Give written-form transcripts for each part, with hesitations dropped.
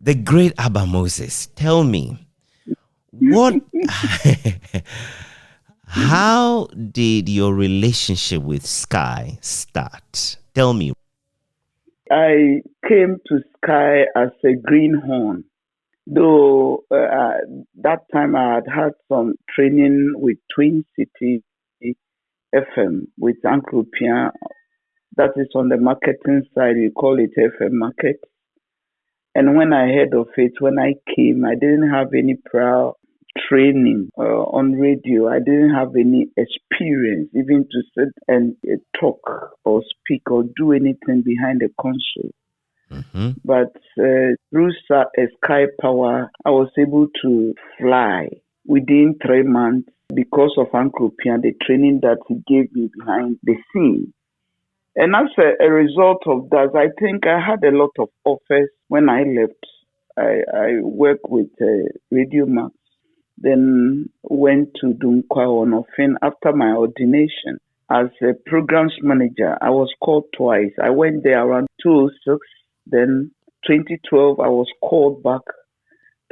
The great Abba Moses, tell me, what, how did your relationship with Skyy start? Tell me. I came to Skyy as a greenhorn, though that time I had some training with Twin City FM with Uncle Pian. That is on the marketing side, we call it FM Market. And when I heard of it, when I came, I didn't have any prior training on radio. I didn't have any experience, even to sit and talk or speak or do anything behind the console. Mm-hmm. But through Skyy Power, I was able to fly within 3 months because of Uncle Pian, the training that he gave me behind the scene. And as a result of that, I think I had a lot of offers when I left. I worked with Radio Max, then went to Dunkwa after my ordination as a programs manager. I was called twice. I went there around 2006. Then 2012, I was called back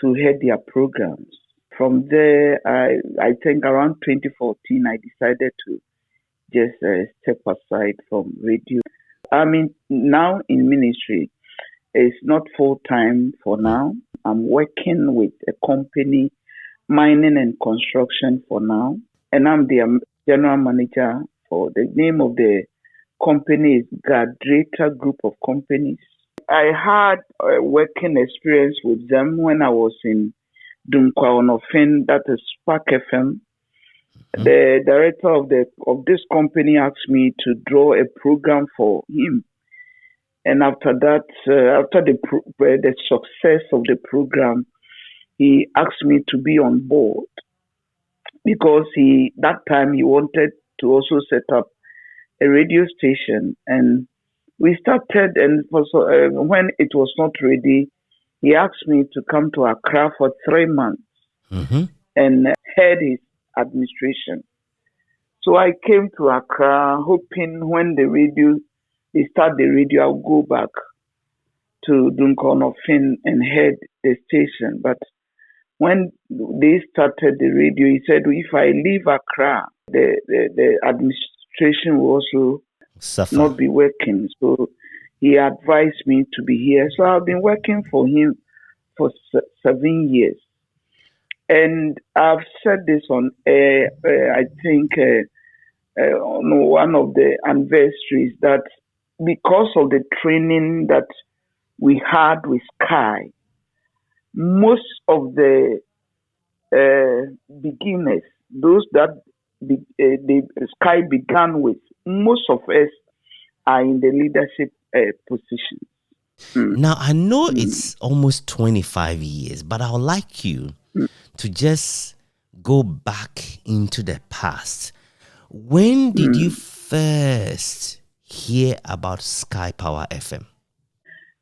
to head their programs. From there, I think around 2014, I decided to just step aside from radio. I mean, now in ministry, it's not full-time for now. I'm working with a company, mining and construction for now. And I'm the general manager for the name of the company is Graduator Group of Companies. I had a working experience with them when I was in Dunkwa, that is Spark FM. Mm-hmm. The director of this company asked me to draw a program for him. And after that, after the success of the program, he asked me to be on board because that time he wanted to also set up a radio station. And we started, and when it was not ready, he asked me to come to Accra for 3 months mm-hmm. and head his administration. So I came to Accra hoping when they start the radio, I'll go back to Duncan and head the station. But when they started the radio, he said, if I leave Accra, the administration will also suffer, not be working. So he advised me to be here. So I've been working for him for 7 years. And I've said this on air, I think, on one of the anniversaries, that because of the training that we had with Skyy, most of the beginners, those that Skyy began with, most of us are in the leadership position. Now, I know it's almost 25 years, but I would like you to just go back into the past. When did you first hear about Skyy Power FM?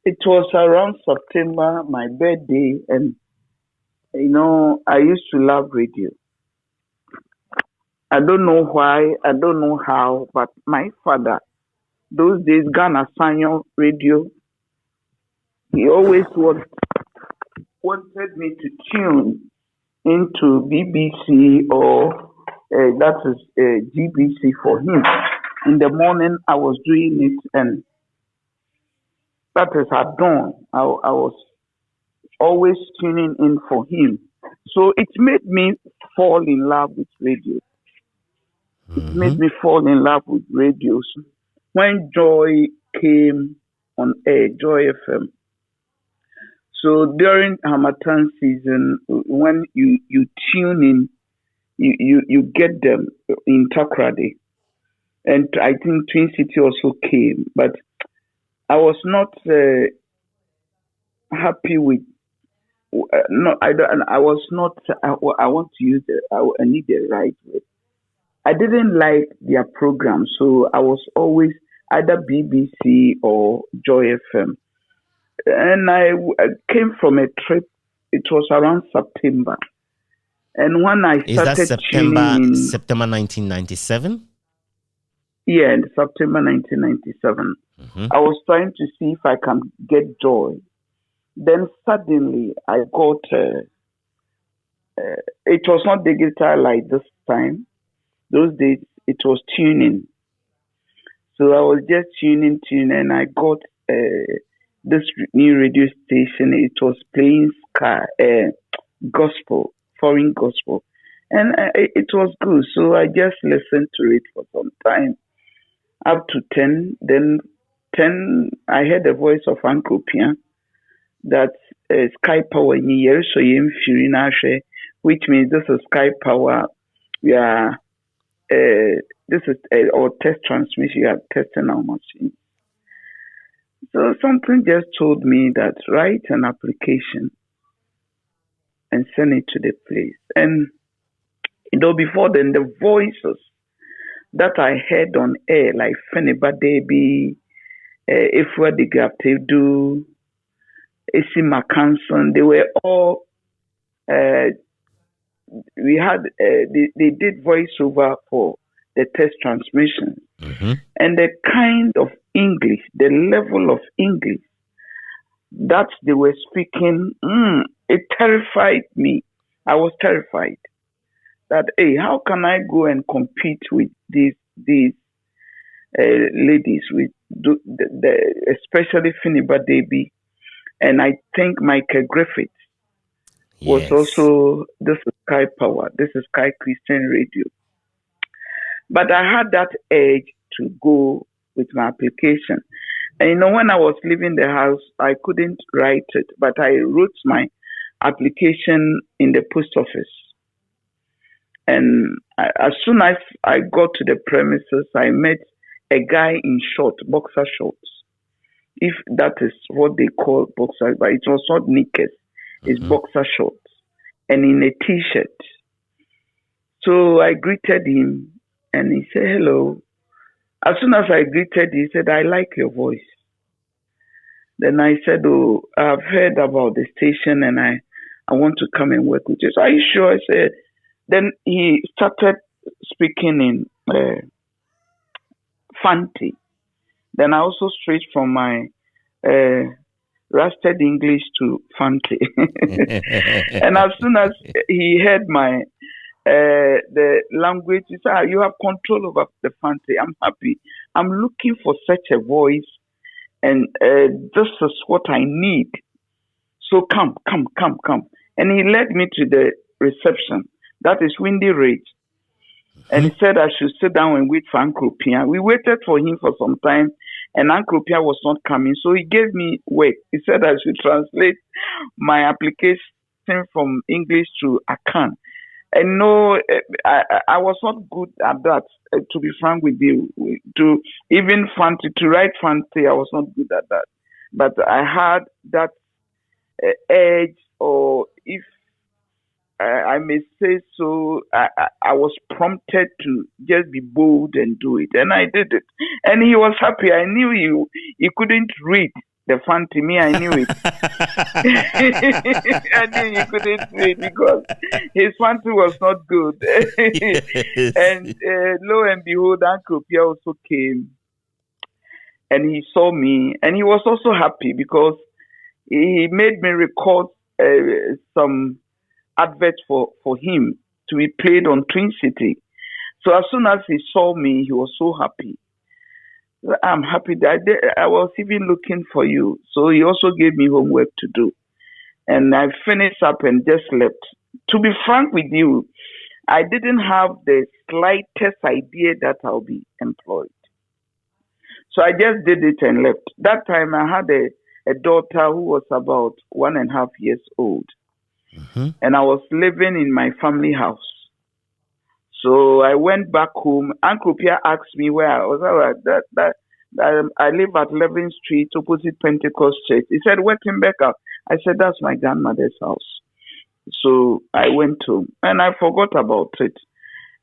It was around September, my birthday, and I used to love radio. I don't know why, I don't know how, but my father, those days, Ghana Sanyo radio, he always wanted me to tune into BBC or that is GBC for him. In the morning, I was doing it, and that is at dawn. I was always tuning in for him. So it made me fall in love with radio. It made me fall in love with radio. When Joy came on air, Joy FM. So during Hamatan season, when you tune in, you get them in Takrady. And I think Twin City also came. But I was not happy with. I was not. I want to use I need the right word. I didn't like their program, so I was always either BBC or Joy FM. And I came from a trip. It was around September, and when I started September 1997. Yeah, in September 1997. I was trying to see if I can get Joy. Then suddenly I got, it was not digital like this time. Those days it was tuning. So I was just tuning, and I got this new radio station. It was playing Skyy, gospel, foreign gospel. And it was good. So I just listened to it for some time, up to 10. Then 10, I heard the voice of Uncle Pia that Skyy Power in here, so which means this is Skyy Power. We are, this is our test transmission, we are testing our machine. So something just told me that write an application and send it to the place. And before then, the voices that I heard on air, like Fynnba Derby, Phillip Nyakpo, Makanson, they were all, we had, they did voiceover for the test transmission. Mm-hmm. And the kind of English, the level of English that they were speaking, it terrified me. I was terrified that, hey, how can I go and compete with these ladies, with especially Fynnba Derby, and I think Michael Griffith was also, this is Skyy Power, this is Skyy Christian Radio. But I had that urge to go with my application. And when I was leaving the house, I couldn't write it, but I wrote my application in the post office. And as soon as I got to the premises, I met a guy in boxer shorts. If that is what they call boxer, but it was not knickers, it's boxer shorts, and in a t-shirt. So I greeted him, and he said, hello. As soon as I greeted, he said, I like your voice. Then I said, oh, I've heard about the station, and I want to come and work with you. So are you sure? I said, then he started speaking in Fanti. Then I also switched from my rusted English to Fanti. And as soon as he heard my the language, he said, you have control over the Fanti. I'm happy. I'm looking for such a voice, and this is what I need. So come. And he led me to the reception. That is Windy Ridge. And he said I should sit down and wait for Uncle Pia. We waited for him for some time, and Uncle Pia was not coming. So he gave me work. He said I should translate my application from English to Akan. And no, I was not good at that, to be frank with you. To even Fanti, to write Fanti, I was not good at that. But I had that edge, or if I may say so, I was prompted to just be bold and do it. And I did it. And he was happy. I knew he couldn't read the Fanti. Me, I knew it. I knew he couldn't read because his Fanti was not good. And lo and behold, Uncle Pia also came. And he saw me. And he was also happy because he made me record some adverts for him to be played on Twin City. So as soon as he saw me, he was so happy. I'm happy that I was even looking for you. So he also gave me homework to do. And I finished up and just left. To be frank with you, I didn't have the slightest idea that I'll be employed. So I just did it and left. That time I had a daughter who was about 1.5 years old. And I was living in my family house. So I went back home. Uncle Pierre asked me where I was. I live at 11th Street, opposite Pentecost Church. He said, where Rebecca? I said, that's my grandmother's house. So I went home and I forgot about it.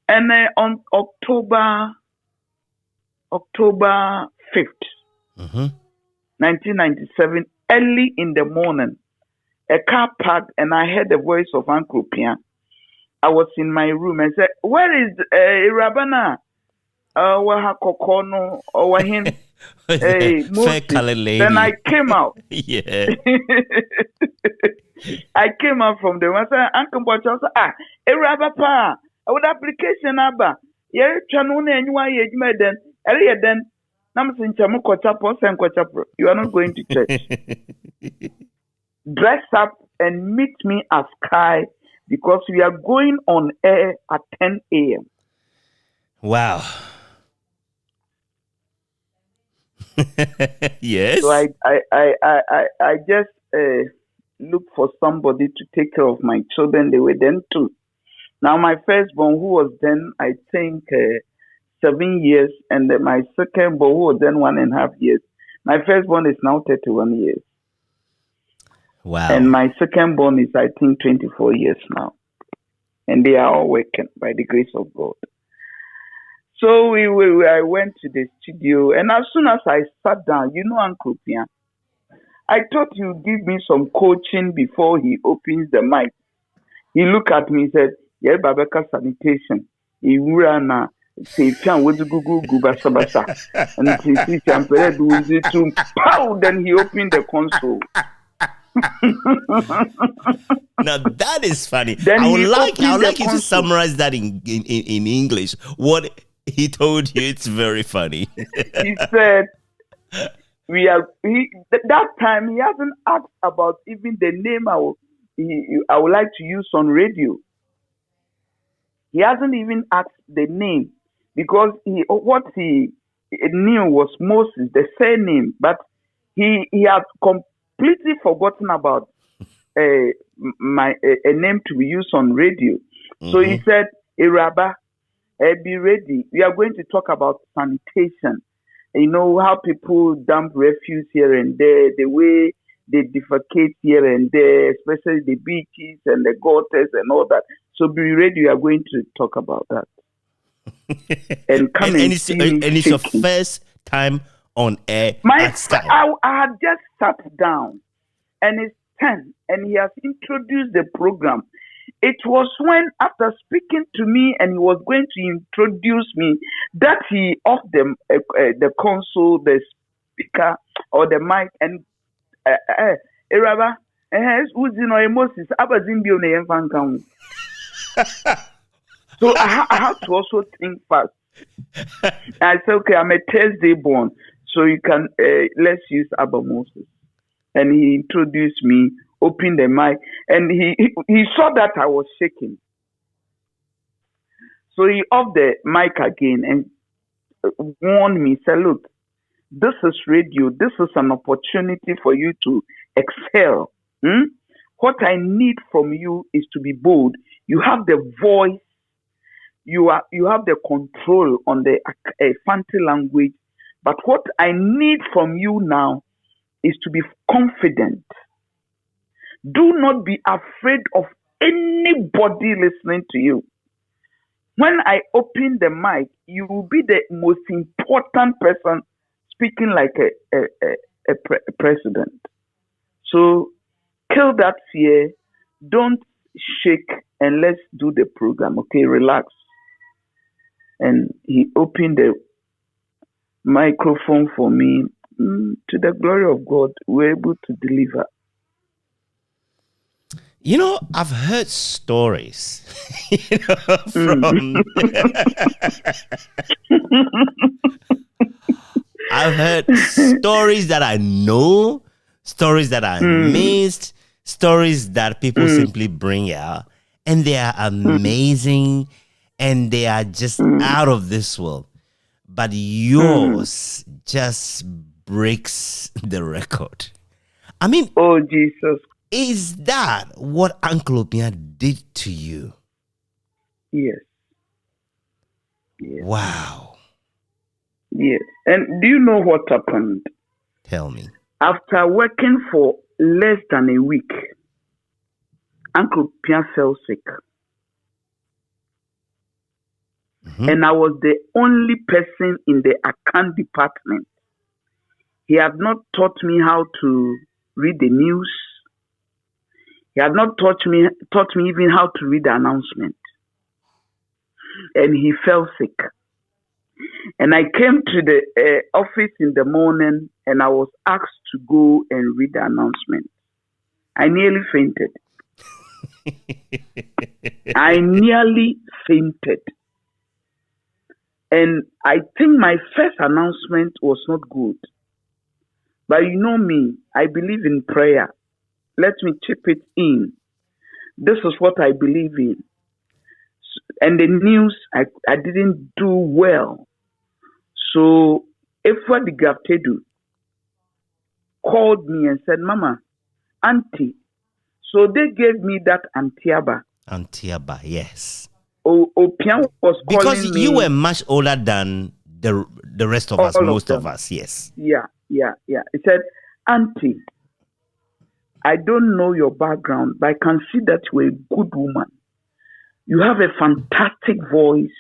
And on October 5th, 1997, early in the morning, a car parked and I heard the voice of Uncle Pia. I was in my room and said, where is Rabana? Wahakokono or Wahin? Hey, Fair Moses. colored lady. Then I came out. Yeah. I came out from them. I said, Uncle Boch, I said, Papa, I would application number. Yeah, channel and you are then. Earlier then, you are not going to church. Dress up and meet me at Skyy because we are going on air at 10 a.m. Wow. Yes. So I just looked for somebody to take care of my children. They were then two. Now my firstborn, who was then I think 7 years, and then my secondborn, who was then 1.5 years. My firstborn is now 31 years. Wow. And my secondborn is I think 24 years now. And they are all working by the grace of God. So I went to the studio, and as soon as I sat down, Uncle Pia, I thought he would give me some coaching before he opens the mic. He looked at me and said, "Yeah, Babeka sanitation. He ran a say, with the Google Basa. And he pow, then he opened the console." Now that is funny. Then I would like you to console. summarize that in English. What he told you, it's very funny. He said, that time he hasn't asked about even the name I would like to use on radio. He hasn't even asked the name because what he knew was Moses, the surname, but he had completely forgotten about a name to be used on radio. Mm-hmm. So he said, Iraba, be ready. We are going to talk about sanitation. You know how people dump refuse here and there, the way they defecate here and there, especially the beaches and the gutters and all that. So be ready. We are going to talk about that. And come and see me. And it's your first time on air. I had just sat down, and it's 10, and he has introduced the program. It was when, after speaking to me and he was going to introduce me, that he off the console, the speaker or the mic, and Eraba, who's in our Moses, so I have to also think fast. I said, okay, I'm a Thursday born, so you can let's use Abba Moses. And he introduced me, opened the mic, and he saw that I was shaking. So he off the mic again and warned me, said, look, this is radio. This is an opportunity for you to excel. What I need from you is to be bold. You have the voice. You have the control on the fancy language. But what I need from you now is to be confident. Do not be afraid of anybody listening to you. When I open the mic, you will be the most important person speaking like a president. So kill that fear. Don't shake, and let's do the program. Okay, relax. And he opened the microphone for me. To the glory of God, we're able to deliver. You know, I've heard stories from I've heard stories that I know, stories that I missed, stories that people simply bring out, and they are amazing and they are just out of this world. But yours just breaks the record. I mean, oh Jesus. Is that what Uncle Opia did to you? Yes. Wow. Yes. And do you know what happened? Tell me. After working for less than a week, Uncle Opia fell sick. Mm-hmm. And I was the only person in the account department. He had not taught me how to read the news. He had not taught me even how to read the announcement. And he fell sick. And I came to the office in the morning and I was asked to go and read the announcement. I nearly fainted. I nearly fainted. And I think my first announcement was not good. But you know me, I believe in prayer. Let me chip it in. This is what I believe in. And the news, I didn't do well. So, Efwa Digaptedu called me and said, Mama, Auntie. So they gave me that Antiaba. Antiaba, yes. Opian was because calling me. You were much older than the rest of us, most of us, yes. Yeah. He said, Auntie, I don't know your background, but I can see that you're a good woman. You have a fantastic voice.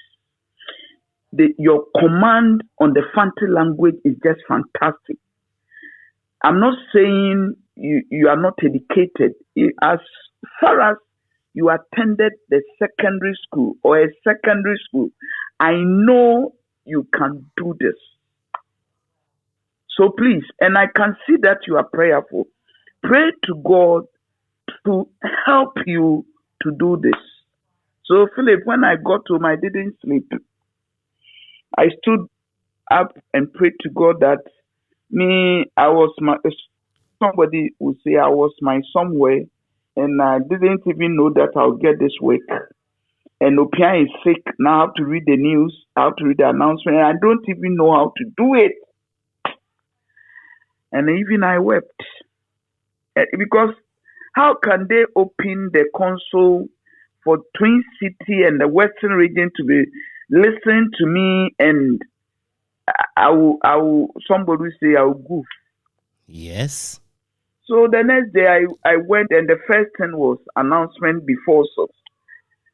Your command on the Fanti language is just fantastic. I'm not saying you are not educated. As far as you attended the secondary school or a secondary school, I know you can do this. So please, and I can see that you are prayerful. Pray to God to help you to do this. So Philip, when I got home, I didn't sleep. I stood up and prayed to God that somebody would say I was my somewhere, and I didn't even know that I'll get this work. And Opia is sick. Now I have to read the news, I have to read the announcement, and I don't even know how to do it. And even I wept. Because how can they open the console for Twin City and the Western region to be listening to me, and somebody will say I will goof. Yes. So the next day I went, and the first thing was announcement before so.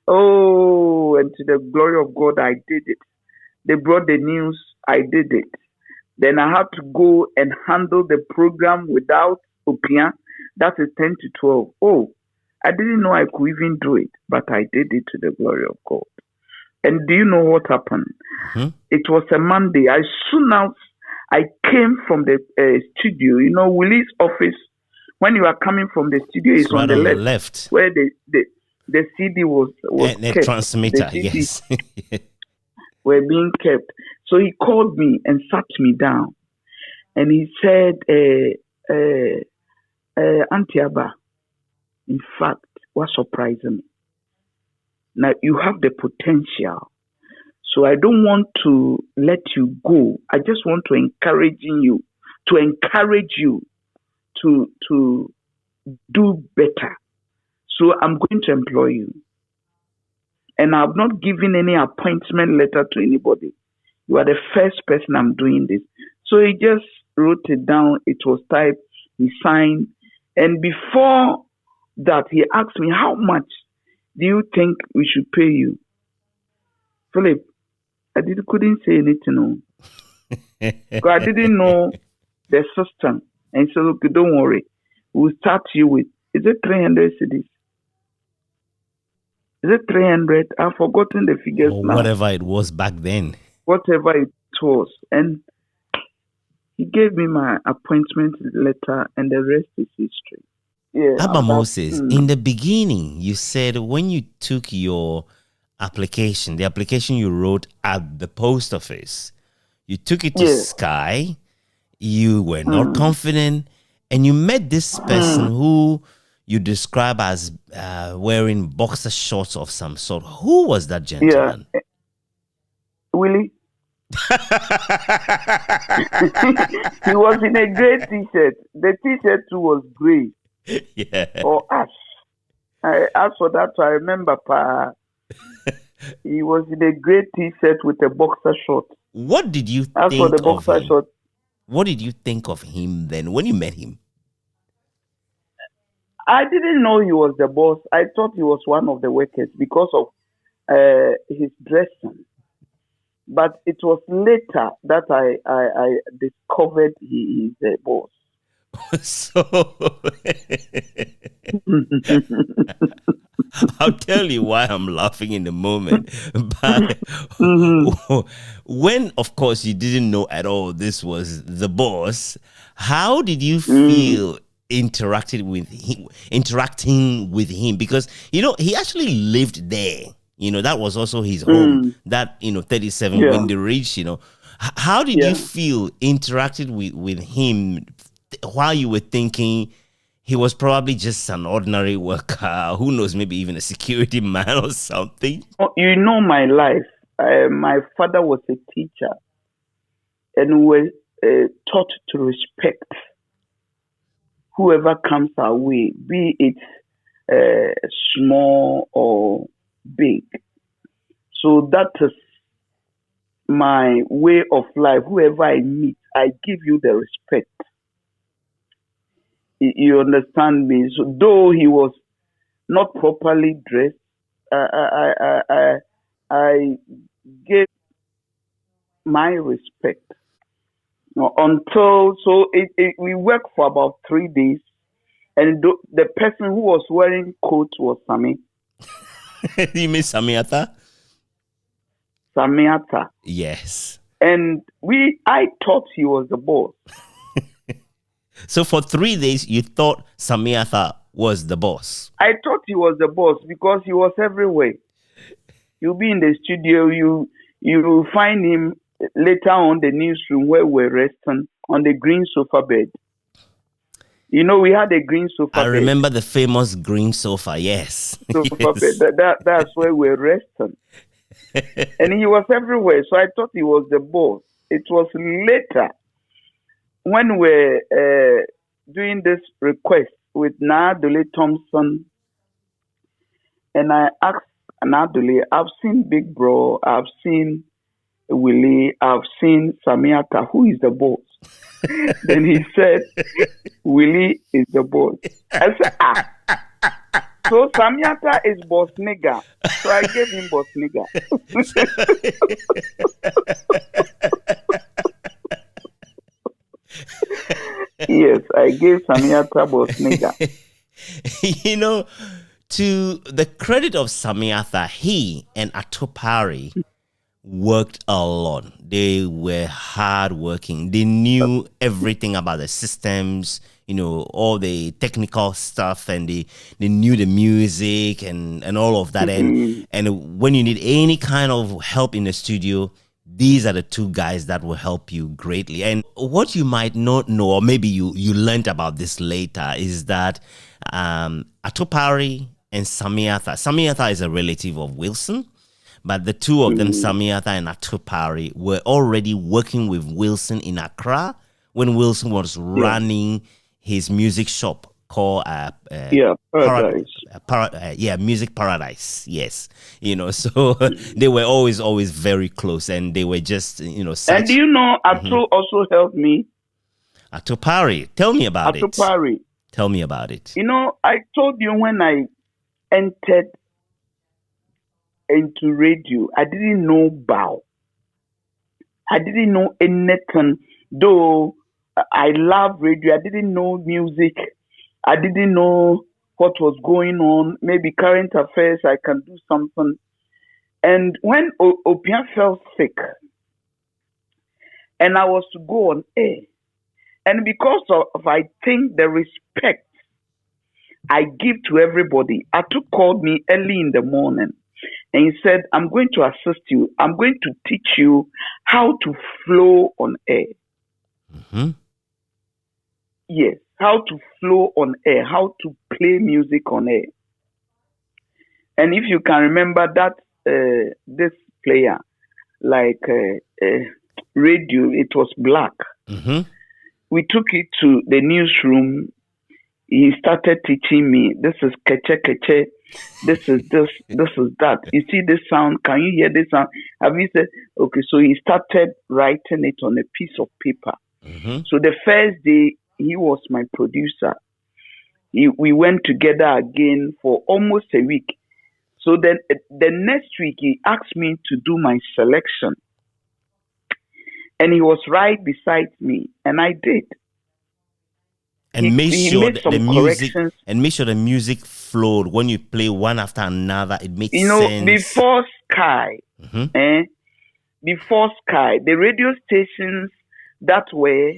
Oh, and to the glory of God, I did it. They brought the news, I did it. Then I had to go and handle the program without Opia. That is 10 to 12. Oh, I didn't know I could even do it, but I did it to the glory of God. And do you know what happened? Mm-hmm. It was a Monday. As soon as I came from the studio, Willie's office, when you are coming from the studio, it's right on the left, where the CD was the kept. Transmitter, the yes. were being kept. So he called me and sat me down. And he said, Auntie Abba, in fact, what surprised me? Now, you have the potential. So I don't want to let you go. I just want to encourage you to do better. So I'm going to employ you. And I've not given any appointment letter to anybody. You are the first person I'm doing this. So he just wrote it down. It was typed. He signed. And before that, he asked me, how much do you think we should pay you? Philip, I couldn't say anything. No. Because I didn't know the system. And he said, okay, don't worry. We'll start you with, is it 300 cedis? Is it 300? I've forgotten the figures now. Whatever it was back then. Whatever it was. And he gave me my appointment letter, and the rest is history. Yeah, Abba Moses, in the beginning, you said when you took your application, the application you wrote at the post office, you took it to Skyy, you were not confident, and you met this person who you describe as wearing boxer shorts of some sort. Who was that gentleman? Yeah. Willie. He was in a gray t-shirt. The t-shirt too was gray. Yeah. Or ash. As for that, I remember he was in a gray t-shirt with a boxer short. What did you think for the boxer of him? Short? What did you think of him then when you met him? I didn't know he was the boss. I thought he was one of the workers because of his dressing. But it was later that I discovered he is the boss. So I'll tell you why I'm laughing in the moment. But Mm-hmm. when, of course, you didn't know at all this was the boss, how did you Mm, feel interacting with him? Because he actually lived there. That was also his home. mm, That 37 yeah, when they reached. How did you yeah. feel interacted with him while you were thinking? He was probably just an ordinary worker. Who knows, maybe even a security man or something. Oh, you know my life. My father was a teacher, and we were taught to respect whoever comes our way, be it small or big. So that is my way of life. Whoever I meet, I give you the respect. You understand me? So though he was not properly dressed, I gave my respect until we worked for about 3 days, and the person who was wearing coat was You mean Samiata? Samiata, Yes. and I thought he was the boss. So for 3 days, you thought Samiata was the boss. I thought he was the boss because he was everywhere. You'll be in the studio, you will find him later on the newsroom where we're resting on the green sofa bed. We had a green I sofa bed. remember the famous green sofa. Yes. Sofa bed. Yes. That's where we're resting. And he was everywhere. So I thought he was the boss. It was later when we're doing this request with Nadole Thompson, and I asked Nadole, I've seen Big Bro, I've seen Willie, I've seen Samiata, who is the boss? Then he said, Willie is the boss. I said, so Samiata is boss nigga. So I gave him boss nigga. Yes, I gave Samiata boss nigga. you know, to the credit of Samiata, he and Atopari worked a lot. They were hardworking. They knew everything about the systems, all the technical stuff, and they knew the music and all of that. Mm-hmm. And when you need any kind of help in the studio, these are the two guys that will help you greatly. And what you might not know, or maybe you learned about this later, is that Atopari and Samiata is a relative of Wilson. But the two of them, Samiata and Atopari, were already working with Wilson in Accra when Wilson was running his music shop called Paradise. Music Paradise. Yes, so they were always very close, and they were just such. And do you know, Ato also helped me. Atopari, tell me about it. Atopari. Tell me about it. I told you when I entered into radio, I didn't know bow. I didn't know anything. Though I love radio, I didn't know music. I didn't know what was going on. Maybe current affairs, I can do something. And when Opia fell sick, and I was to go on air, and because of I think the respect I give to everybody, Atu called me early in the morning. And he said, I'm going to assist you. I'm going to teach you how to flow on air. Mm-hmm. Yes, how to flow on air, how to play music on air. And if you can remember that, this player, like radio, it was black. Mm-hmm. We took it to the newsroom. He started teaching me, this is keche keche. This is this is that. You see this sound? Can you hear this sound? Have you said okay? So he started writing it on a piece of paper. Mm-hmm. So the first day he was my producer. We went together again for almost a week. So then the next week he asked me to do my selection, and he was right beside me, and I did. And make he sure made that some the music corrections. and make sure the music flowed when you play one after another. It makes You know, sense. before Skyy, before Skyy, the radio stations that were,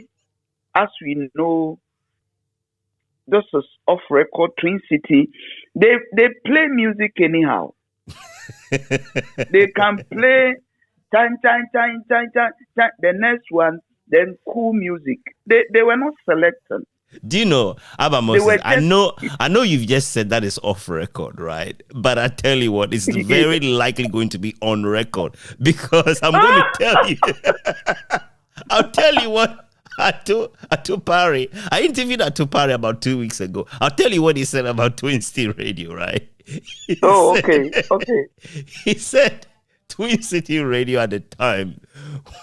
as we know, this is off record, Twin City, they play music anyhow. They can play chan chan chan chan chan chan. The next one, then cool music. They were not selecting. Do you know, Abba They were Moses? I know you've just said that is off record, right? But I tell you what, it's very likely going to be on record because I'm going to tell you. I'll tell you what Atu Pari. I interviewed Atu Pari about 2 weeks ago. I'll tell you what he said about Twin City Radio, right? Okay. He said Twin City Radio at the time,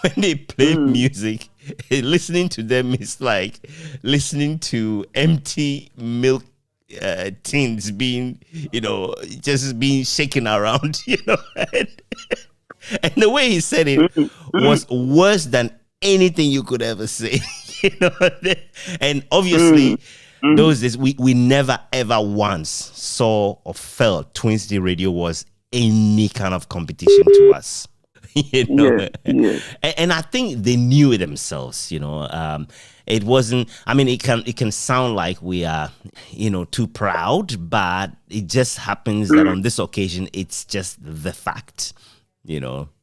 when they play music, listening to them is like listening to empty milk tins being, just being shaken around, And the way he said it was worse than anything you could ever say, And obviously, those days we never ever once saw or felt Twin City Radio was any kind of competition to us. Yes. And I think they knew it themselves. It wasn't. I mean, it can sound like we are, too proud, but it just happens that on this occasion, it's just the fact.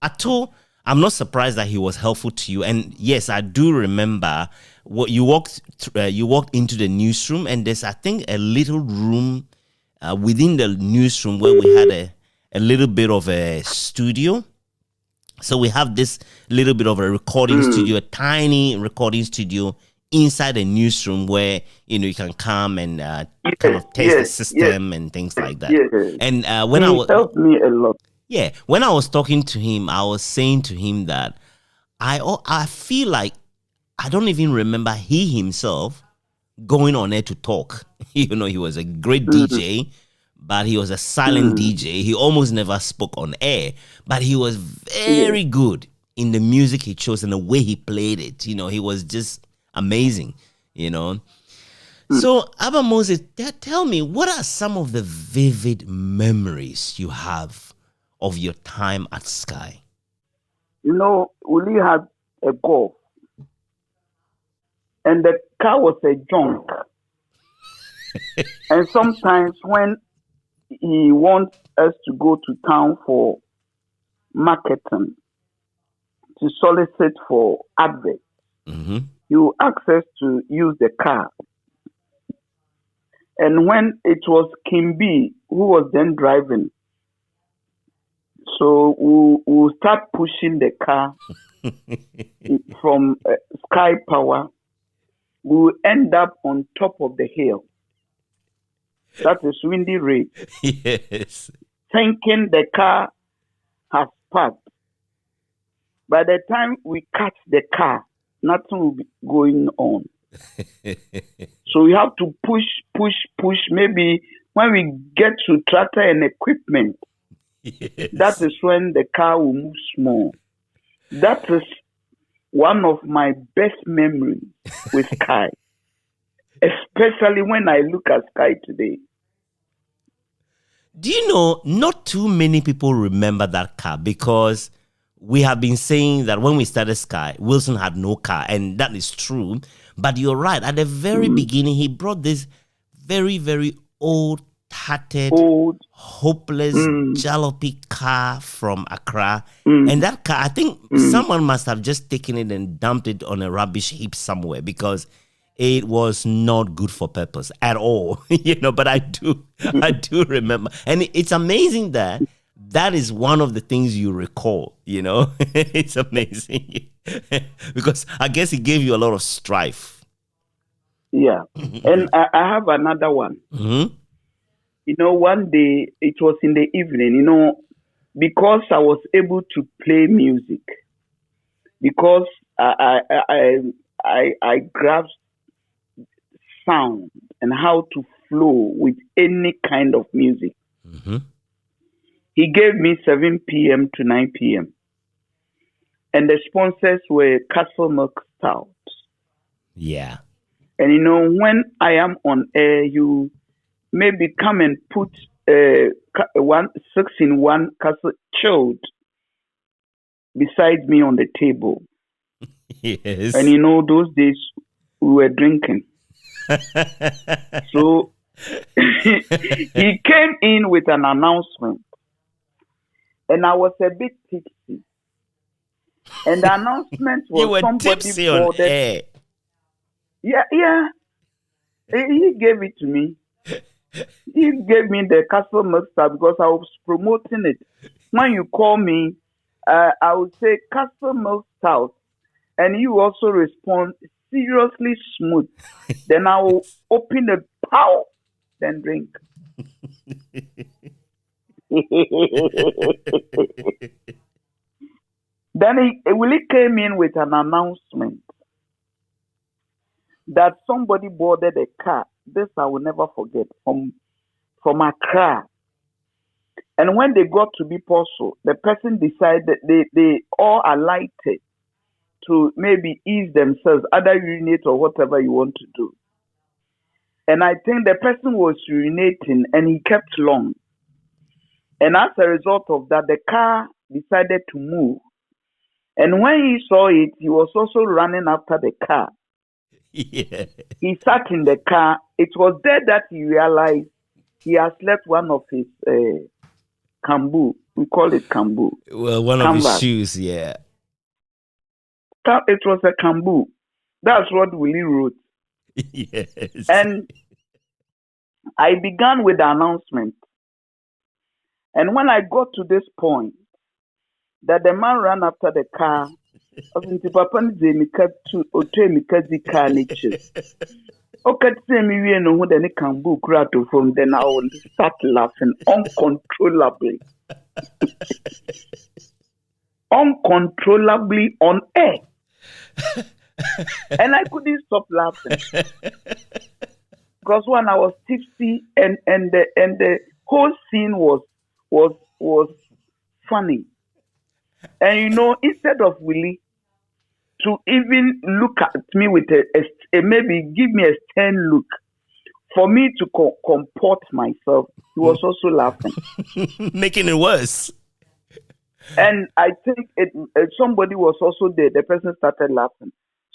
Ato, I'm not surprised that he was helpful to you. And yes, I do remember what you walked into the newsroom, and there's, I think, a little room within the newsroom where we had a little bit of a studio. So we have this little bit of a recording studio, a tiny recording studio inside the newsroom where, you can come and kind of test the system and things like that. Yes. And He helped me a lot. Yeah, when I was talking to him, I was saying to him that I feel like I don't even remember he himself going on air to talk. He was a great DJ, but he was a silent DJ. He almost never spoke on air, but he was very good in the music he chose and the way he played it. He was just amazing, So, Abba Moses, tell me, what are some of the vivid memories you have of your time at Skyy? Uli had a Golf, and the car was a junk. And sometimes when he wants us to go to town for marketing, to solicit for adverts, he will ask us to use the car. And when it was Kimbi who was then driving, so we'll start pushing the car from Skyy Power. We'll end up on top of the hill. That is Windy Ridge. Yes. Thinking the car has parked. By the time we catch the car, nothing will be going on. So we have to push. Maybe when we get to tractor and equipment, that is when the car will move small. That is one of my best memories with Skyy, especially when I look at Skyy today. Do you know, not too many people remember that car because we have been saying that when we started Skyy, Wilson had no car, and that is true. But you're right. At the very beginning, he brought this very, very old, tattered, hopeless jalopy car from Accra. And that car, I think someone must have just taken it and dumped it on a rubbish heap somewhere because it was not good for purpose at all. But I do remember. And it's amazing that is one of the things you recall, It's amazing. Because I guess it gave you a lot of strife. Yeah. And I have another one. One day, it was in the evening, because I was able to play music, because I grasped sound and how to flow with any kind of music. He gave me 7 p.m. to 9 p.m. And the sponsors were Castle Milk Stout. Yeah. And when I am on air, you maybe come and put one 6-in-1 castle chilled beside me on the table. Yes. And those days we were drinking. So he came in with an announcement, and I was a bit tipsy. And the announcement was you were somebody tipsy on boarded. air. Yeah. He gave it to me. He gave me the castle milk stout because I was promoting it. When you call me, I would say castle milk stout, and you also respond seriously smooth. Then I will open the pow, then drink. Then he really came in with an announcement that somebody boarded a car. This I will never forget, from Accra. And when they got to Biposo, the person decided they all alighted to maybe ease themselves, either urinate or whatever you want to do. And I think the person was urinating and he kept long. And as a result of that, the car decided to move. And when he saw it, he was also running after the car. Yeah. He sat in the car. It was there that he realized he has left one of his kambu. We call it kambu. Well, one Canvas. of his shoes, yeah. It was a kambu. That's what Willie wrote. Yes. And I began with the announcement. And when I got to this point, that the man ran after the car, then I will start laughing uncontrollably. Uncontrollably on air. And I couldn't stop laughing. Because when I was tipsy and the whole scene was funny. And instead of Willie to even look at me with a maybe give me a stern look for me to comport myself, he was also laughing. Making it worse. And I think somebody was also there. The person started laughing.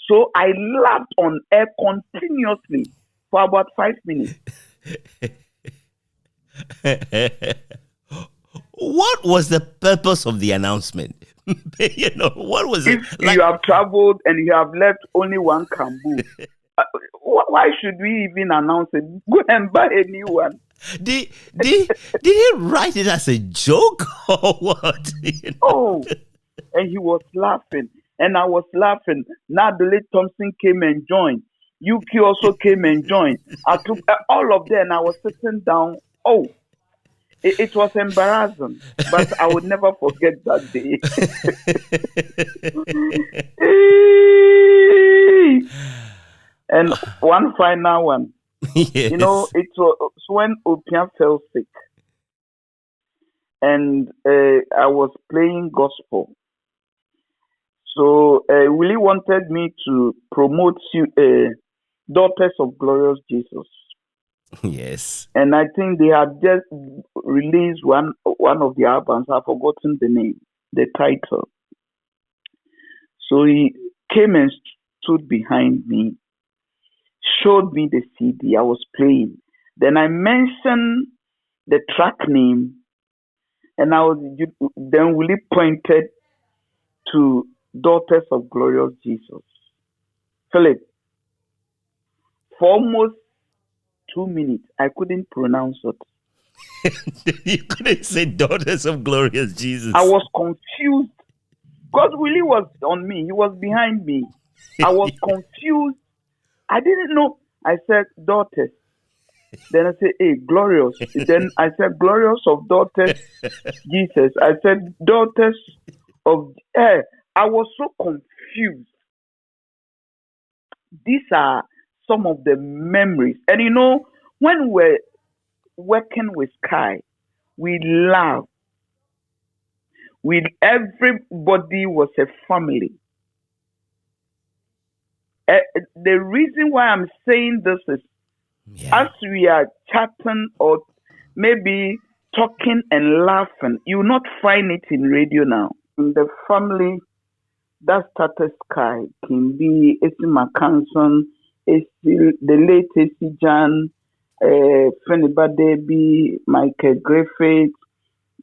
So I laughed on air continuously for about 5 minutes. What was the purpose of the announcement? What was it? If you have traveled and you have left only one kambu, why should we even announce it? Go and buy a new one. Did he write it as a joke or what? Oh, and he was laughing, and I was laughing. Nadole Thompson came and joined. Yuki also came and joined. I took all of them, and I was sitting down. Oh, it was embarrassing, but I would never forget that day. And one final one. Yes. It was when Opian fell sick, and I was playing gospel. So Willie wanted me to promote Daughters of Glorious Jesus. Yes. And I think they had just released one of the albums. I've forgotten the name, the title. So he came and stood behind me, showed me the CD I was playing. Then I mentioned the track name, and then Willie pointed to Daughters of Glorious Jesus. Philip, for almost 2 minutes, I couldn't pronounce it. You couldn't say Daughters of Glorious Jesus. I was confused. Because Willie was on me. He was behind me. I was confused. I didn't know. I said, Daughters. Then I said, hey, Glorious. Then I said, Glorious of Daughters Jesus. I said, Daughters of... I was so confused. These are some of the memories. And when we're working with Skyy, we laugh. Everybody was a family. The reason why I'm saying this is as we are chatting or maybe talking and laughing, you will not find it in radio now. In the family that started Skyy can be Esi McCanson, the late Esi Jan, Fynnba Derby, Michael Griffith,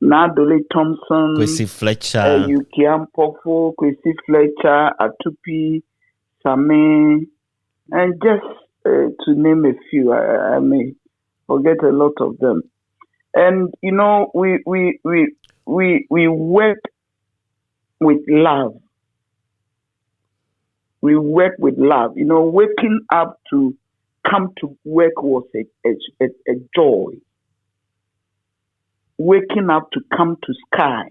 Nadole Thompson, Kwesi Fletcher, Yuki Ampofo, Kwesi Fletcher, Atupi, Same, and just to name a few. I may forget a lot of them. And you know, we work with love. We work with love. You know, waking up to come to work was a joy. Waking up to come to Skyy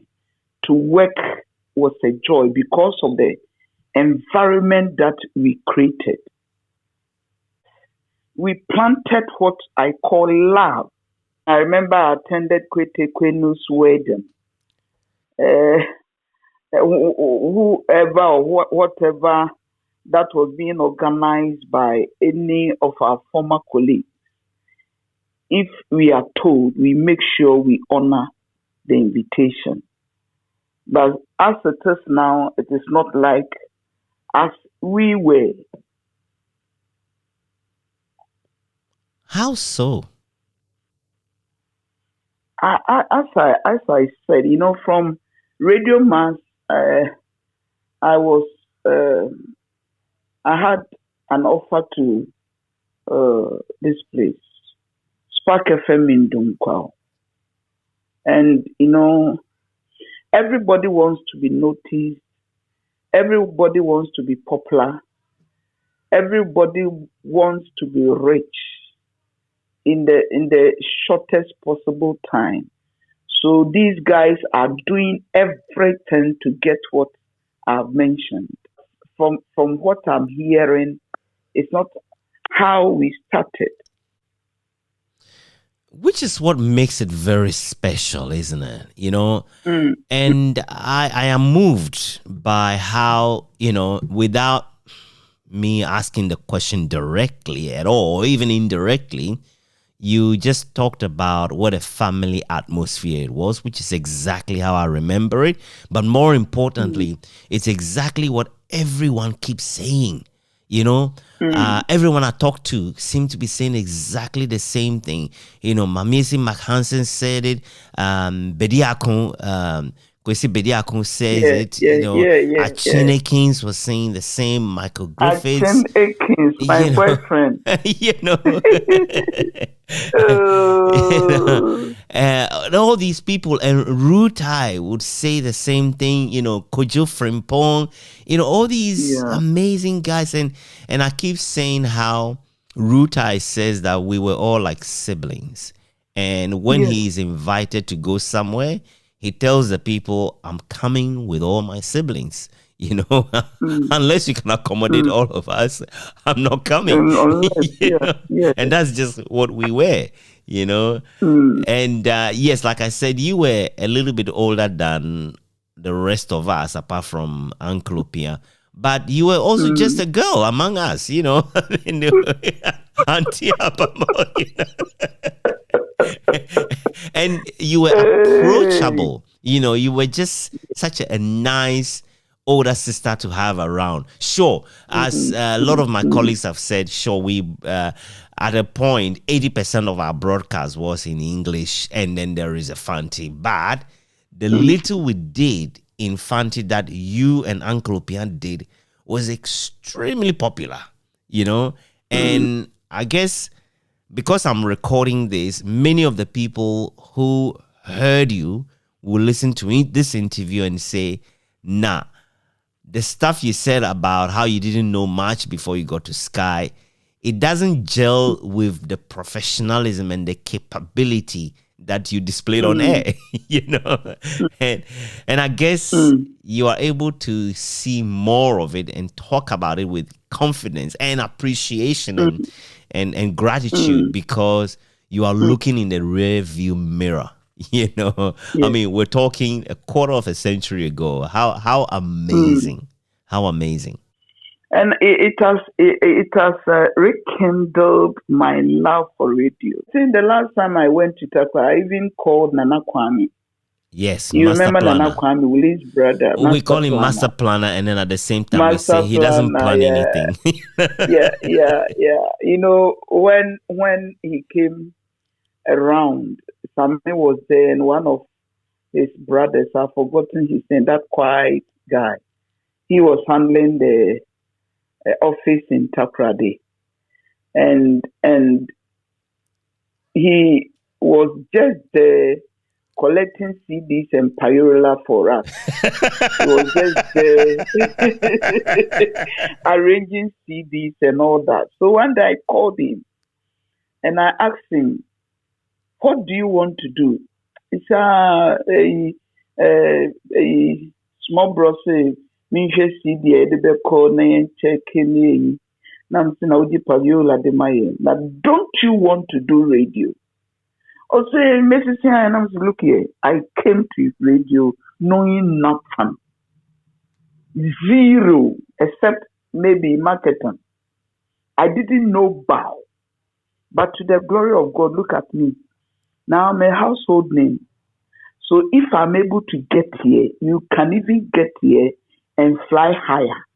to work was a joy because of the environment that we created. We planted what I call love. I remember I attended Kwete Kwenu's wedding. Whoever or whatever that was being organized by any of our former colleagues, if we are told, we make sure we honor the invitation. But as it is now, it is not like as we were. How so? As I said, you know, from Radio Mass, I had an offer to this place, Spark FM in Dunkwao. And, you know, everybody wants to be noticed. Everybody wants to be popular. Everybody wants to be rich in the shortest possible time. So these guys are doing everything to get what I've mentioned. From what I'm hearing, it's not how we started. Which is what makes it very special, isn't it? You know, and I am moved by how, you know, without me asking the question directly at all, even indirectly, you just talked about what a family atmosphere it was, which is exactly how I remember it. But more importantly, it's exactly what everyone keeps saying. You know, everyone I talk to seem to be saying exactly the same thing. You know, Mamisi McHanson said it. Bediakon, Kwesi Bediakon says it. You know, Achene Kings was saying the same. Michael Griffiths. Achene Kings, my boyfriend. You know. All these people, and Rutai would say the same thing, you know, Kojo Frimpong, you know, all these amazing guys. And I keep saying how Rutai says that we were all like siblings. And when he's invited to go somewhere, he tells the people, I'm coming with all my siblings. You know, unless you can accommodate all of us, I'm not coming. And that's just what we were, you know. And yes, like I said, you were a little bit older than the rest of us, apart from Uncle Pia. But you were also just a girl among us, you know. Auntie Apamo, you know. And you were approachable. You know, you were just such a nice older sister to have around. Sure, as a lot of my colleagues have said, sure, we at a point 80% of our broadcast was in English, and then there is a Fanti. But the little we did in Fanti that you and Uncle Pian did was extremely popular, you know. And I guess because I'm recording this, many of the people who heard you will listen to this interview and say, nah, the stuff you said about how you didn't know much before you got to Skyy, it doesn't gel with the professionalism and the capability that you displayed on air, you know. And I guess you are able to see more of it and talk about it with confidence and appreciation and gratitude because you are looking in the rear view mirror. You know, I mean, we're talking a quarter of a century ago. How amazing. How amazing. And it has rekindled my love for radio. Since the last time I went to Takwa, I even called Nana Kwame. Yes, You master remember Nana planner. Kwame, Willie's brother, We Master call him Planner. master planner, and then at the same time we Master say he doesn't Planner, plan yeah. anything. Yeah. You know, when he came around, Sammy was there, and one of his brothers, I've forgotten his name, that quiet guy. He was handling the office in Takrady, and he was just there collecting CDs and Payola for us. He was just arranging CDs and all that. So one day I called him and I asked him, "What do you want to do?" He said, a small brother, me CD, the call name checking. Now, Payola de Maye. Now, don't you want to do radio? I say, Mrs. And I was look here. I came to radio knowing nothing, zero, except maybe marketing. I didn't know bow, but to the glory of God, look at me. Now I'm a household name. So if I'm able to get here, you can even get here and fly higher.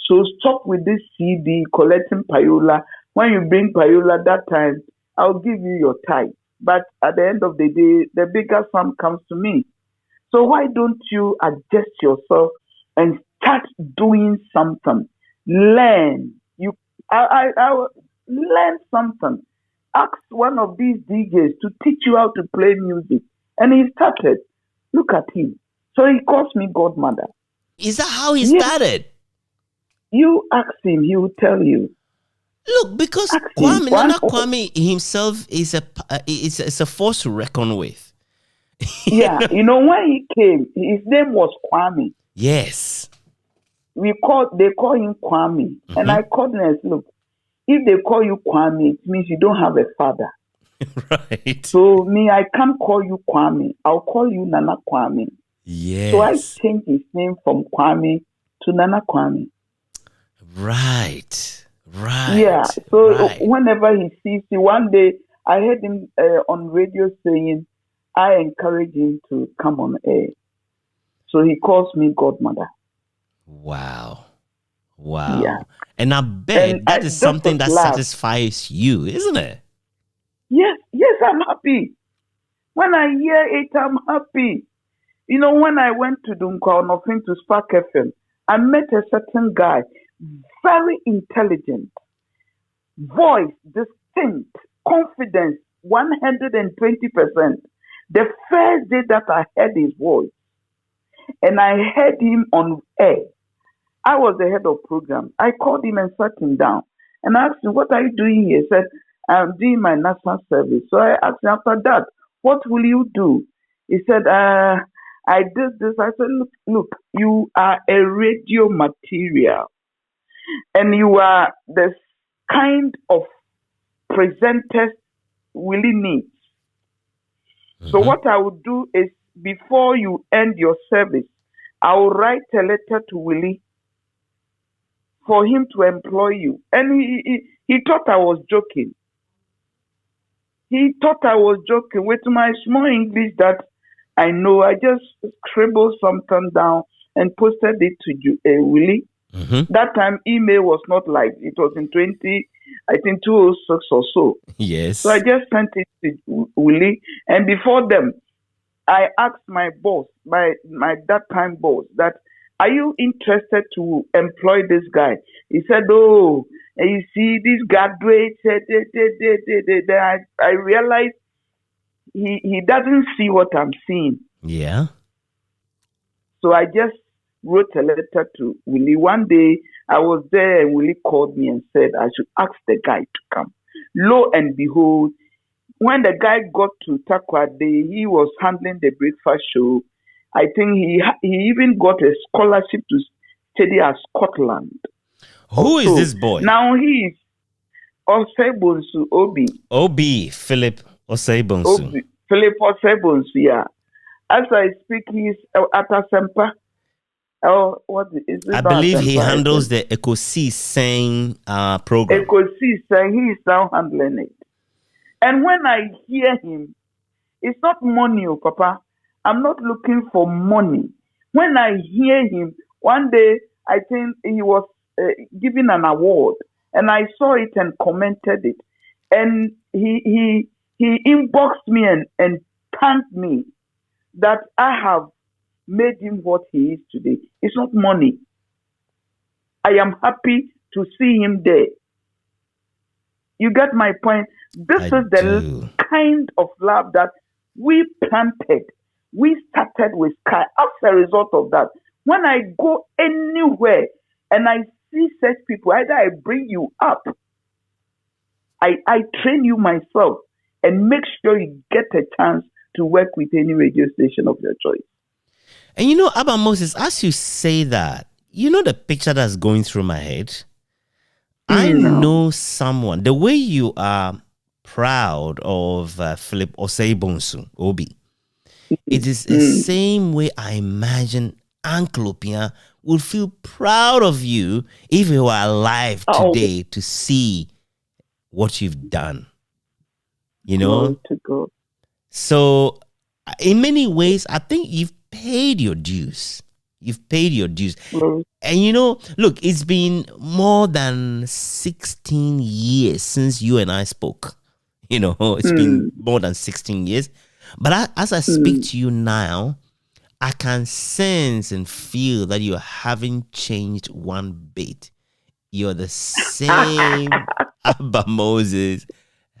So stop with this CD collecting Payola. When you bring Payola that time, I'll give you your tithe. But at the end of the day, the bigger sum comes to me. So why don't you adjust yourself and start doing something? Learn. I learn something. Ask one of these DJs to teach you how to play music. And he started. Look at him. So he calls me godmother. Is that how he started? You ask him, he will tell you. Look, because Nana Kwame himself is a force to reckon with. Yeah, you know, when he came, his name was Kwame. Yes. They call him Kwame. Mm-hmm. And I called him and said, look, if they call you Kwame, it means you don't have a father. Right. So me, I can't call you Kwame. I'll call you Nana Kwame. Yes. So I changed his name from Kwame to Nana Kwame. Right. Yeah. So whenever he sees you, one day I heard him on radio saying, I encourage him to come on air. So he calls me godmother. Wow. Wow. Yeah. And I bet that is something that satisfies you, isn't it? Yes, I'm happy. When I hear it, I'm happy. You know, when I went to Dunkwanofin to Spark FM, I met a certain guy, very intelligent, voice, distinct, confidence, 120%. The first day that I heard his voice, and I heard him on air, I was the head of program. I called him and sat him down and asked him, what are you doing here? He said, I'm doing my national service. So I asked him after that, what will you do? He said, I did this. I said, look, you are a radio material and you are the kind of presenters Willie needs. Mm-hmm. So what I would do is before you end your service, I will write a letter to Willie for him to employ you. And he thought I was joking. He thought I was joking. With my small English that I know, I just scribbled something down and posted it to Willie. Mm-hmm. That time, email was not like, it was in 2006 or so. Yes. So I just sent it to Willie. And before them, I asked my boss, my that time boss, that, are you interested to employ this guy? He said, oh, you see, this graduate, I realized he doesn't see what I'm seeing. Yeah. So I just wrote a letter to Willie. One day I was there and Willie called me and said I should ask the guy to come. Lo and behold, when the guy got to Takrady, he was handling the breakfast show. I think he even got a scholarship to study at Scotland. Who is this boy? Now he is Osebonsu Obi. Phillip Osebonsu. Phillip Osebonsu, yeah. As I speak, he is at Asempa. Oh, is I it not believe he Asempa handles FM? the Echo C saying program. Ekosi saying he is now handling it. And when I hear him, it's not money, oh, Papa. I'm not looking for money. When I hear him, one day I think he was given an award, and I saw it and commented it, and he inboxed me and thanked me that I have made him what he is today. It's not money. I am happy to see him there. You get my point? This I is the do. kind of love that we planted. We started with Skyy. As a result of that, when I go anywhere and I see such people, either I bring you up, I train you myself and make sure you get a chance to work with any radio station of your choice. And you know, Abba Moses, as you say that, you know the picture that's going through my head? I No. know someone, the way you are proud of Philip Osei Obi, it is the same way I imagine Uncle Opia would feel proud of you if he were alive Oh, today to see what you've done. You glory know? to God. So, in many ways, I think you've paid your dues. You've paid your dues. Glory. And you know, look, it's been more than 16 years since you and I spoke. You know, it's been more than 16 years. But as I speak to you now, I can sense and feel that you haven't changed one bit. You're the same Abba Moses,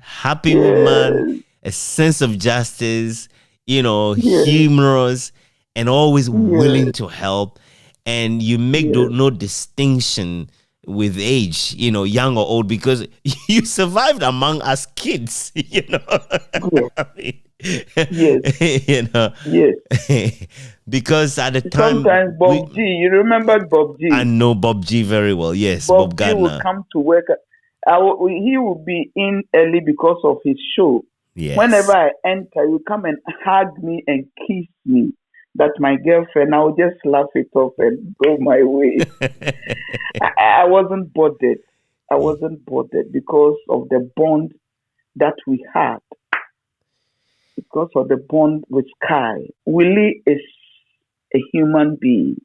happy woman, a sense of justice, you know, Yes, humorous, and always yes, willing to help. And you make yes, no distinction with age, you know, young or old, because you survived among us kids, you know. yes, I mean, yes, you know, yes. because at the time Sometimes Bob G, you remember Bob I G? know Bob G very well. Yes, Bob Bob G will Gardner. come to work. He will be in early because of his show. Whenever Yes. I enter, he will come and hug me and kiss me. That's my girlfriend. I will just laugh it off and go my way. I wasn't bothered. I wasn't bothered because of the bond that we had, because of the bond with Skyy. Willie is a human being,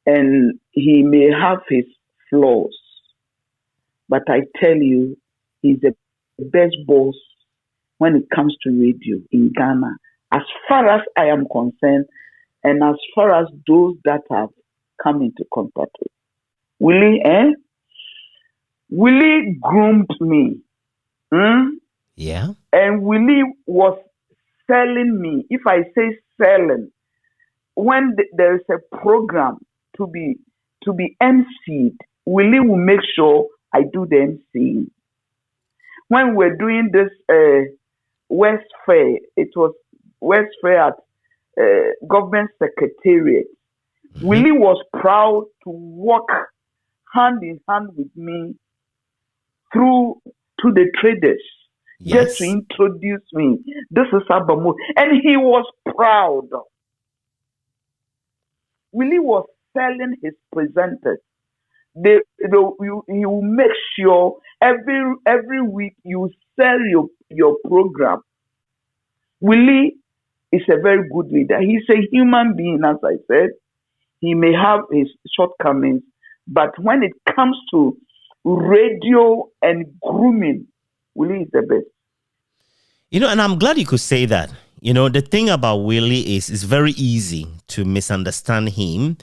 and he may have his flaws, but I tell you, he's the best boss when it comes to radio in Ghana, as far as I am concerned, and as far as those that have come into contact with. Willie, Willie groomed me. Yeah. And Willie was selling me. If I say selling, when there is a program to be emceed, Willie will make sure I do the emceeing. When we're doing this West Fair, it was West Fair at Government Secretariat. Willie was proud to walk hand in hand with me through to the traders, just to Yes. introduce me. This is Abamu. And he was proud. Willie was selling his presenters. He will make sure every week you sell your program. Willie is a very good leader. He's a human being, as I said. He may have his shortcomings, but when it comes to radio and grooming, Willie is the best. You know, and I'm glad you could say that. You know, the thing about Willie is it's very easy to misunderstand him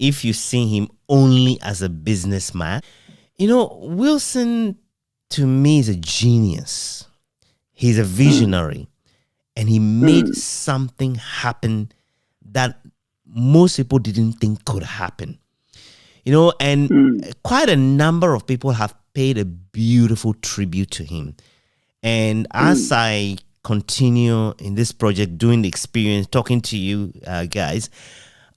if you see him only as a businessman. You know, Wilson to me is a genius. He's a visionary, and he made something happen that most people didn't think could happen. You know, and quite a number of people have paid a beautiful tribute to him. And as I continue in this project, doing the experience, talking to you guys,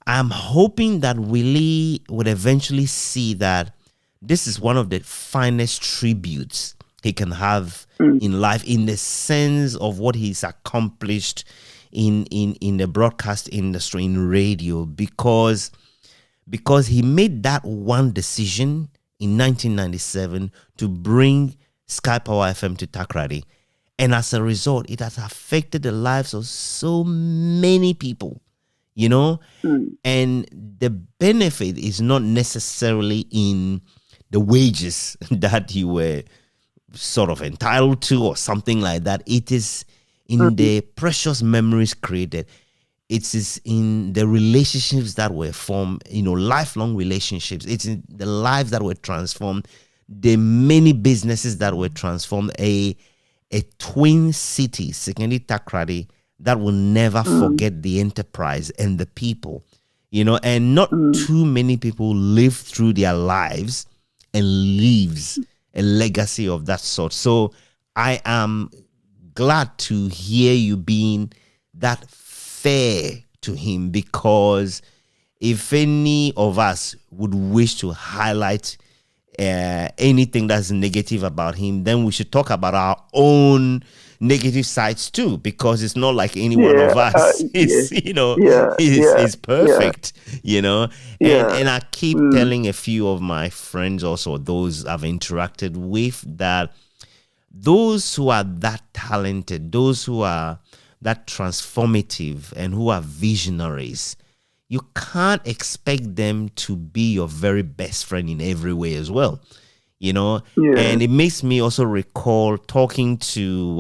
I'm hoping that Willie would eventually see that this is one of the finest tributes he can have in life, in the sense of what he's accomplished in the broadcast industry, in radio, because because he made that one decision in 1997 to bring Skyy Power FM to Takrady. And as a result, it has affected the lives of so many people, you know? And the benefit is not necessarily in the wages that you were sort of entitled to or something like that. It is in the precious memories created. It is in the relationships that were formed, lifelong relationships. It's in the lives that were transformed, the many businesses that were transformed, a twin city, Sekindi Takrady, that will never forget the enterprise and the people, and not too many people live through their lives and leaves a legacy of that sort. So I am glad to hear you being that fair to him, because if any of us would wish to highlight anything that's negative about him, then we should talk about our own negative sides too, because it's not like any one of us is perfect, and I keep telling a few of my friends, also those I've interacted with, that those who are that talented, those who are that transformative and who are visionaries, you can't expect them to be your very best friend in every way as well, and it makes me also recall talking to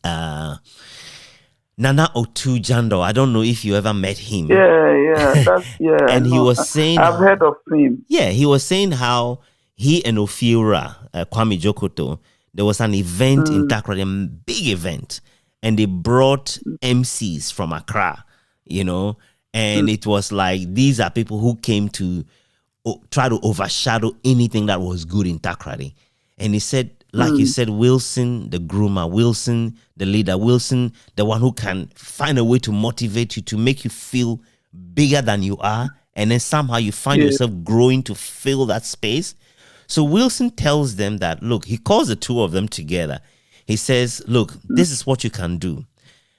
Nana Otujando. I don't know if you ever met him. And he was saying, I've heard of him. Yeah, he was saying how he and Ofiura, Kwame Jokoto, there was an event in Takrady, a big event, and they brought MCs from Accra, and it was like, these are people who came to try to overshadow anything that was good in Takrady. And he said, like you said, Wilson, the groomer, Wilson, the leader, Wilson, the one who can find a way to motivate you, to make you feel bigger than you are, and then somehow you find yourself growing to fill that space. So Wilson tells them that, look, he calls the two of them together. He says, look, this is what you can do.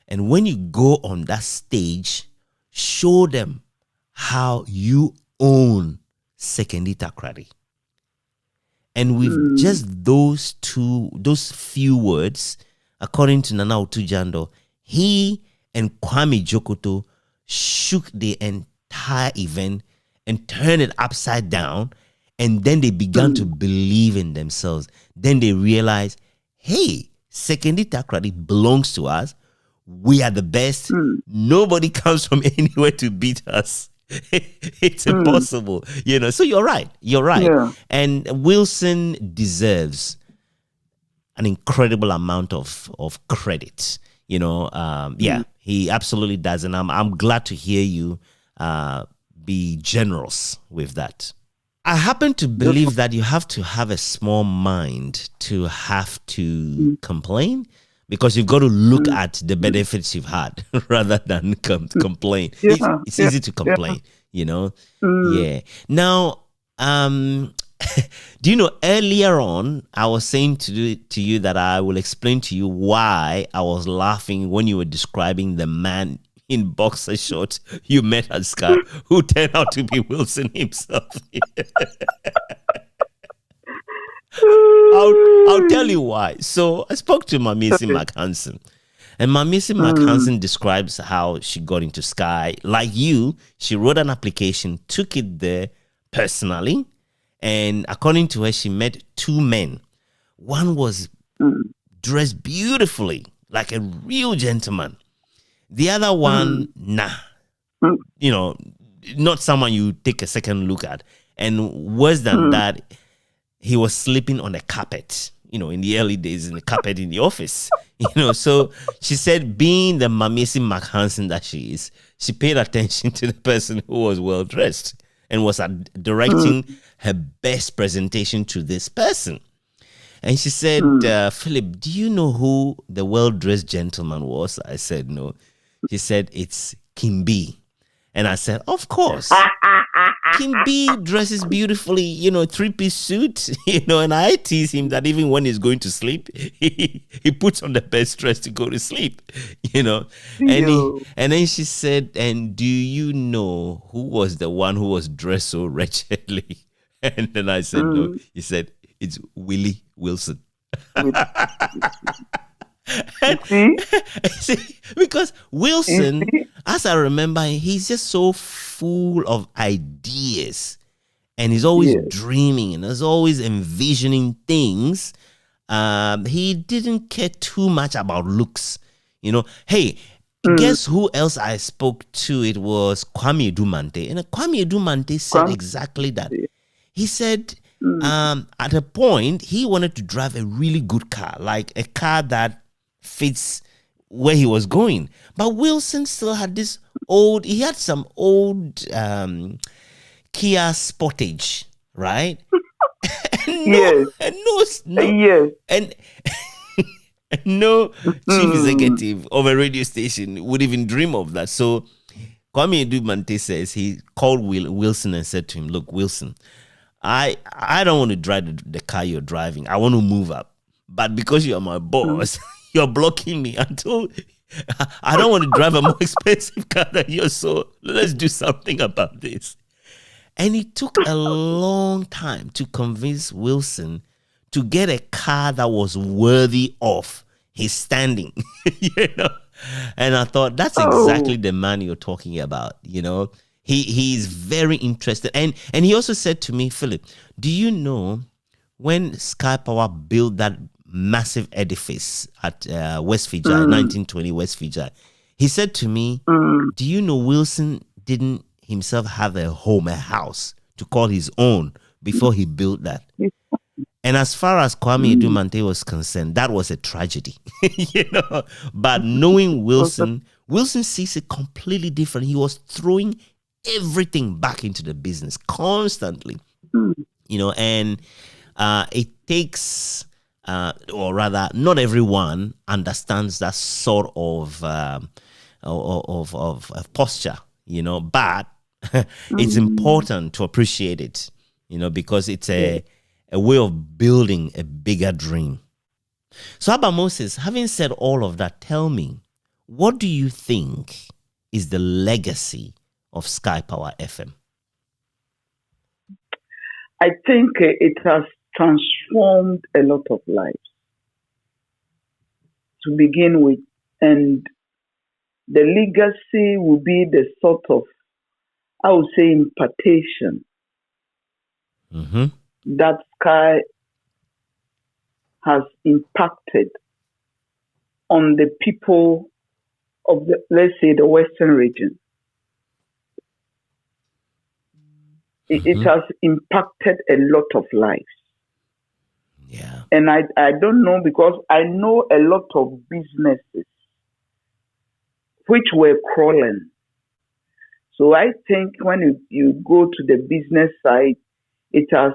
And when you go on that stage, show them how you own Sekindi Takrady. And with just those few words, according to Nana Otujando, he and Kwame Jokoto shook the entire event and turned it upside down. And then they began to believe in themselves. Then they realized, hey, Sekindi Takrady belongs to us. We are the best. Nobody comes from anywhere to beat us. It's impossible, So you're right. Yeah. And Wilson deserves an incredible amount of credit. He absolutely does, and I'm glad to hear you be generous with that. I happen to believe that you have to have a small mind to have to complain, because you've got to look at the benefits you've had rather than complain. It's easy to complain, Yeah. Now, do you know, earlier on, I was saying to you that I will explain to you why I was laughing when you were describing the man in boxer shorts you met at Skyy, who turned out to be Wilson himself. I'll tell you why. So I spoke to Mamisi McHanson, and Mamisi McHanson describes how she got into Skyy. Like you, she wrote an application, took it there personally, and according to her, she met two men. One was dressed beautifully, like a real gentleman. The other one, not someone you take a second look at. And worse than that, he was sleeping on a carpet, in the early days, in the carpet in the office, So she said, being the Mamisi McHanson that she is, she paid attention to the person who was well-dressed and was directing her best presentation to this person. And she said, Philip, do you know who the well-dressed gentleman was? I said, no. She said, it's Kimbi. And I said, of course. King B dresses beautifully, three-piece suit, and I tease him that even when he's going to sleep, he puts on the best dress to go to sleep, and then she said, and do you know who was the one who was dressed so wretchedly? And then I said, no. He said, it's Willie Wilson. See, because Wilson, as I remember, he's just so full of ideas, and he's always dreaming, and he's always envisioning things. He didn't care too much about looks, Hey, guess who else I spoke to? It was Kwame Edumante, and Kwame Edumante said exactly that. He said, at a point, he wanted to drive a really good car, like a car that fits where he was going. But Wilson still had some old Kia Sportage, right? Yes. And no chief executive of a radio station would even dream of that. So Kwame Edumante says he called Wilson and said to him, look, Wilson, I don't want to drive the car you're driving. I want to move up. But because you're my boss, you're blocking me until I don't want to drive a more expensive car than yours. So let's do something about this. And it took a long time to convince Wilson to get a car that was worthy of his standing. And I thought that's exactly the man you're talking about. He's very interested. And he also said to me, Philip, do you know when Skyy Power built that massive edifice at West Fiji, 1920 West Fiji, he said to me, do you know Wilson didn't himself have a home, a house to call his own before he built that? And as far as Kwame Edumante was concerned, that was a tragedy, But knowing Wilson sees it completely different. He was throwing everything back into the business constantly, and it takes, or rather, not everyone understands that sort of posture, but it's important to appreciate it, because it's a way of building a bigger dream. So, Abba Moses, having said all of that, tell me, what do you think is the legacy of Skyy Power FM? I think it has transformed a lot of lives to begin with, and the legacy will be the sort of, I would say, impartation that Skyy has impacted on the people of let's say, the Western region. It has impacted a lot of lives. Yeah. And I don't know, because I know a lot of businesses which were crawling. So I think when you go to the business side, it has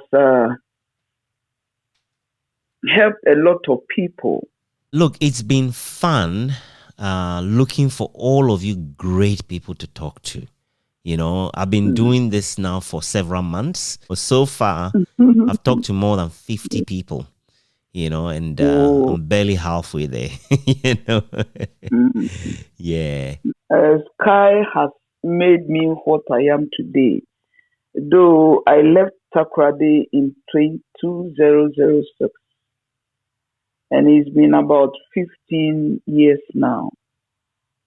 helped a lot of people. Look, it's been fun looking for all of you great people to talk to. I've been doing this now for several months. But so far, I've talked to more than 50 people, and I'm barely halfway there, Yeah. Skyy has made me what I am today. Though I left Takoradi in 2006, and it's been about 15 years now.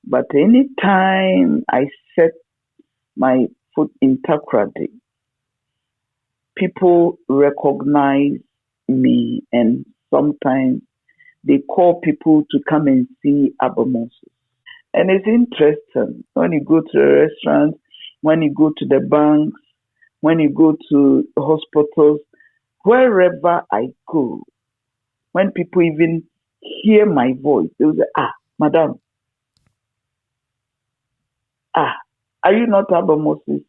But anytime I set my foot in Takoradi, people recognize me, and sometimes they call people to come and see Abba Moses. And it's interesting when you go to a restaurant, when you go to the banks, when you go to hospitals, wherever I go, when people even hear my voice, they will say, madam, are you not Abba Moses?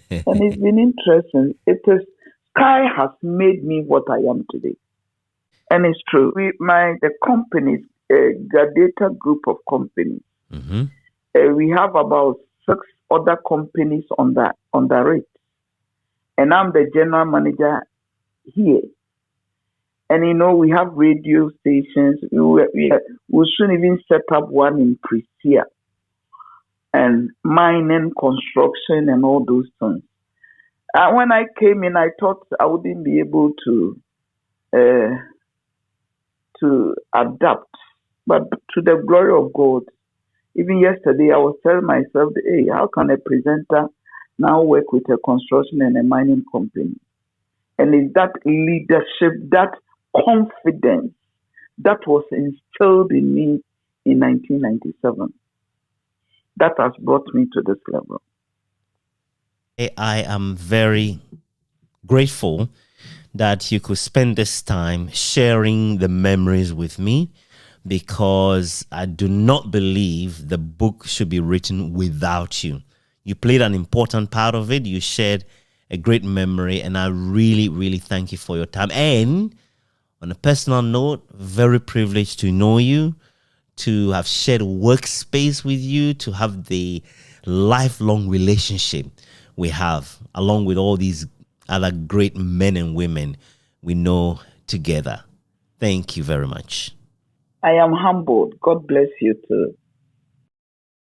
And it's been interesting. Skyy has made me what I am today. And it's true. The companies, Gladiator group of companies, we have about 6 other companies on the rate. And I'm the general manager here. And we have radio stations. We'll soon even set up one in Prisia, and mining, construction, and all those things. When I came in, I thought I wouldn't be able to adapt, but to the glory of God. Even yesterday, I was telling myself, hey, how can a presenter now work with a construction and a mining company? And it's that leadership, that confidence that was instilled in me in 1997 that has brought me to this level. I am very grateful that you could spend this time sharing the memories with me, because I do not believe the book should be written without you. You played an important part of it. You shared a great memory, and I really, really thank you for your time. And on a personal note, very privileged to know you, to have shared workspace with you, to have the lifelong relationship we have, along with all these other great men and women we know together. Thank you very much. I am humbled. God bless you too.